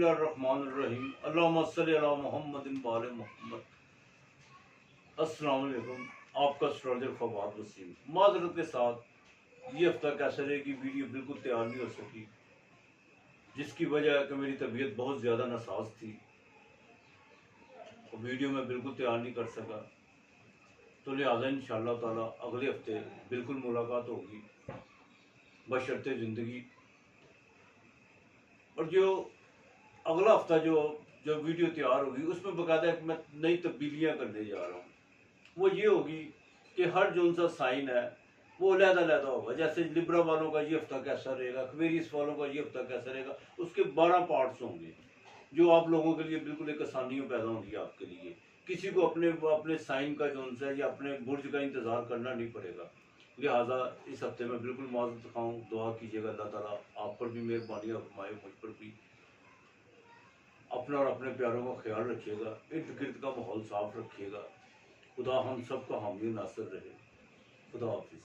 बिस्मिल्लाहिर्रहमानिर्रहीम अल्लाहुम्मा सल्लि अला मुहम्मदिन व आले मुहम्मद। अस्सलाम वालेकुम, आपका एस्ट्रोलॉजर फवाद वसीम। माजरत के साथ ये हफ्ता कैसे रहेगी वीडियो बिल्कुल तैयार नहीं हो सकी, जिसकी वजह है कि मेरी तबीयत बहुत ज़्यादा नासाज थी, तो वीडियो में बिल्कुल तैयार नहीं कर सका। तो लिहाजा इंशाअल्लाह ताला अगले हफ्ते बिल्कुल मुलाकात होगी बशर्ते ज़िंदगी। और जो अगला हफ्ता जो वीडियो तैयार होगी उसमें बाकायदा मैं नई तब्दीलियाँ करने जा रहा हूँ। वो ये होगी कि हर जो सा साइन है वो अलग-अलग होगा। जैसे लिब्रा वालों का ये हफ्ता कैसा रहेगा, एक्वेरियस वालों का ये हफ्ता कैसा रहेगा, उसके 12 पार्ट्स होंगे जो आप लोगों के लिए बिल्कुल एक आसानियों पैदा होंगी आपके लिए। किसी को अपने साइन का जो है या अपने बुर्ज का इंतज़ार करना नहीं पड़ेगा। लिहाजा इस हफ्ते में बिल्कुल माजूद खाऊँ, दुआ कीजिएगा अल्लाह ताला आप पर भी मेहरबानी फरमाए, मुझ पर भी। अपना और अपने प्यारों का ख्याल रखिएगा, इर्द गिर्द का माहौल साफ रखिएगा। खुदा हम सब का हामी नासिर रहे। खुदा हाफिज़।